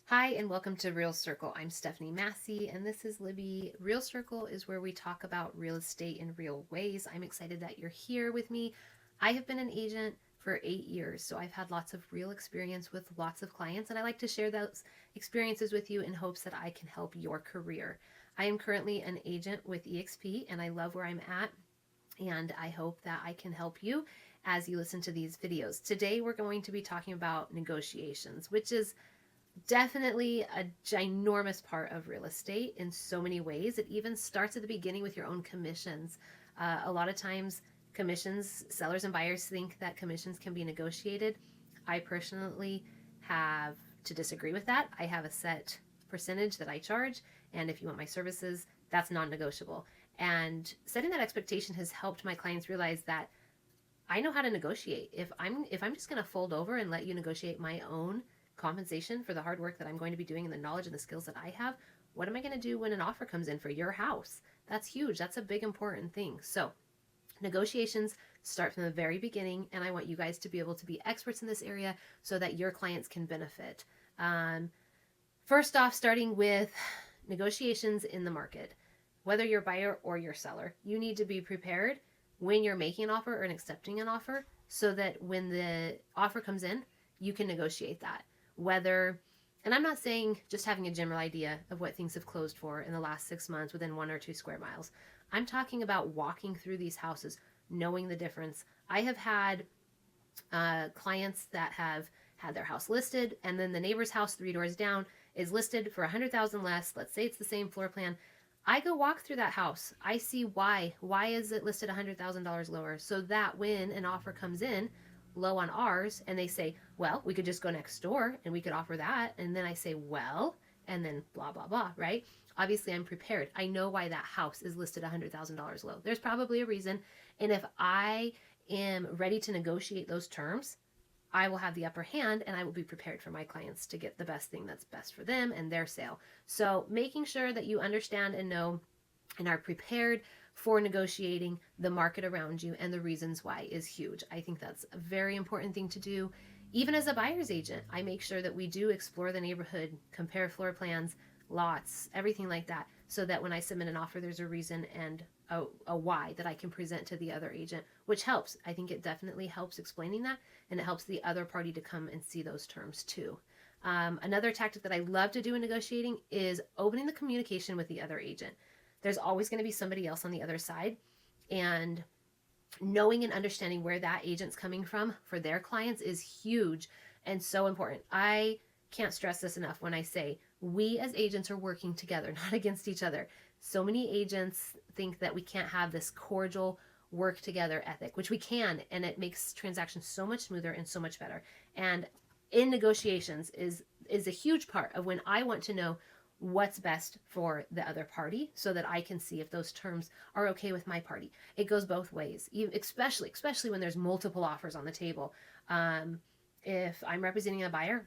Hi, and welcome to Real Circle. I'm Stephanie Massey, and this is Libby. Real Circle is where we talk about real estate in real ways. I'm excited that you're here with me. I have been an agent for 8 years, so I've had lots of real experience with lots of clients, and I like to share those experiences with you in hopes that I can help your career. I am currently an agent with EXP, and I love where I'm at, and I hope that I can help you as you listen to these videos. Today, we're going to be talking about negotiations, which is definitely a ginormous part of real estate in so many ways. It even starts at the beginning with your own commissions. A lot of times, commissions, sellers and buyers think that commissions can be negotiated. I personally have to disagree with that. I have a set percentage that I charge, and if you want my services, that's non negotiable. And setting that expectation has helped my clients realize that I know how to negotiate. If I'm just going to fold over and let you negotiate my own compensation for the hard work that I'm going to be doing and the knowledge and the skills that I have, what am I going to do when an offer comes in for your house? That's huge. That's a big important thing. So, negotiations start from the very beginning, and I want you guys to be able to be experts in this area so that your clients can benefit. Um, First off, starting with negotiations in the market. Whether you're a buyer or you're a seller, you need to be prepared when you're making an offer or accepting an offer so that when the offer comes in, you can negotiate that. Whether, and I'm not saying just having a general idea of what things have closed for in the last 6 months within 1 or 2 square miles. I'm talking about walking through these houses, knowing the difference. I have had clients that have had their house listed, and then the neighbor's house 3 doors down is listed for 100,000 less. Let's say it's the same floor plan. I go walk through that house. I see why. Why is it listed $100,000 lower? So that when an offer comes in low on ours and they say, well, we could just go next door and we could offer that. And then I say, well, and then blah, blah, blah, right? Obviously, I'm prepared. I know why that house is listed $100,000 low. There's probably a reason. And if I am ready to negotiate those terms, I will have the upper hand and I will be prepared for my clients to get the best thing that's best for them and their sale. So, making sure that you understand and know and are prepared for negotiating the market around you and the reasons why is huge. I think that's a very important thing to do. Even as a buyer's agent, I make sure that we do explore the neighborhood, compare floor plans, lots, everything like that, so that when I submit an offer, there's a reason and a why that I can present to the other agent, which helps. I think it definitely helps explaining that, and it helps the other party to come and see those terms too. Another tactic that I love to do in negotiating is opening the communication with the other agent. There's always going to be somebody else on the other side, and knowing and understanding where that agent's coming from for their clients is huge and so important. I can't stress this enough when I say we as agents are working together, not against each other. So many agents think that we can't have this cordial work together ethic, which we can, and it makes transactions so much smoother and so much better. And in negotiations is a huge part of when I want to know what's best for the other party so that I can see if those terms are okay with my party. It goes both ways, especially when there's multiple offers on the table. If I'm representing a buyer,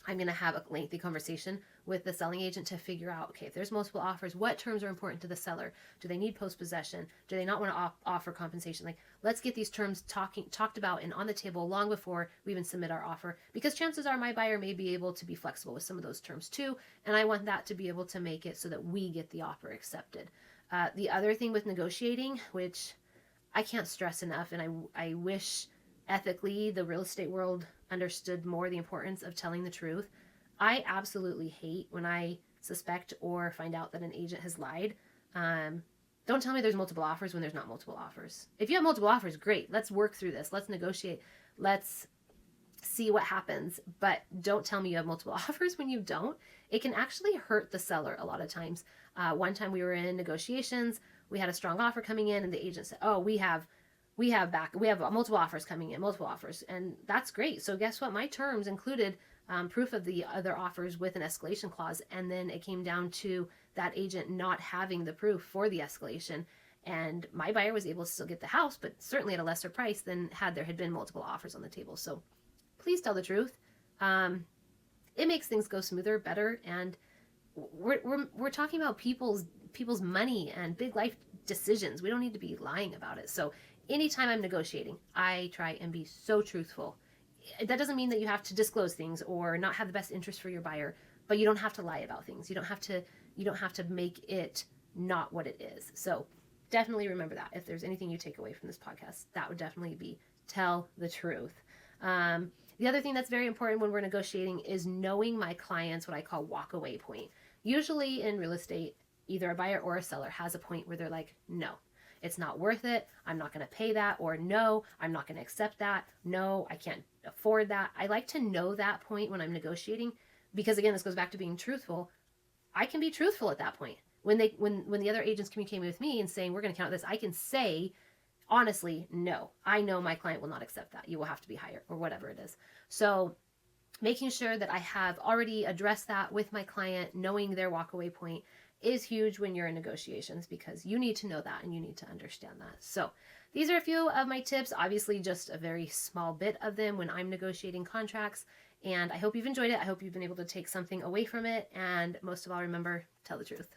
I'm going to have a lengthy conversation with the selling agent to figure out, okay, if there's multiple offers, what terms are important to the seller? Do they need post-possession? Do they not want to offer compensation? Like, let's get these terms talked about and on the table long before we even submit our offer, because chances are my buyer may be able to be flexible with some of those terms too, and I want that to be able to make it so that we get the offer accepted. The other thing with negotiating, which I can't stress enough, and I wish ethically the real estate world understood more the importance of telling the truth. I absolutely hate when I suspect or find out that an agent has lied. Don't tell me there's multiple offers when there's not multiple offers. If you have multiple offers, great. Let's work through this. Let's negotiate. Let's see what happens. But don't tell me you have multiple offers when you don't. It can actually hurt the seller a lot of times. One time we were in negotiations. We had a strong offer coming in, and the agent said, "Oh, we have multiple offers coming in, multiple offers," and that's great. So guess what? My terms included proof of the other offers with an escalation clause, and then it came down to that agent not having the proof for the escalation, and my buyer was able to still get the house, but certainly at a lesser price than had there had been multiple offers on the table. So please tell the truth. It makes things go smoother, better, and we're talking about people's money and big life decisions. We don't need to be lying about it. So anytime I'm negotiating, I try and be so truthful that doesn't mean that you have to disclose things or not have the best interest for your buyer, but you don't have to lie about things. You don't have to make it not what it is. So definitely remember that. If there's anything you take away from this podcast, that would definitely be tell the truth. The other thing that's very important when we're negotiating is knowing my client's what I call walkaway point. Usually in real estate, either a buyer or a seller has a point where they're like, no, it's not worth it. I'm not going to pay that. Or no, I'm not going to accept that. No, I can't afford that. I like to know that point when I'm negotiating because, again, this goes back to being truthful. I can be truthful at that point. When the other agents communicate with me and saying we're going to count this, I can say honestly, no, I know my client will not accept that. You will have to be higher or whatever it is. So making sure that I have already addressed that with my client, knowing their walkaway point is huge when you're in negotiations because you need to know that and you need to understand that. So these are a few of my tips, obviously just a very small bit of them when I'm negotiating contracts. And I hope you've enjoyed it. I hope you've been able to take something away from it. And most of all, remember, tell the truth.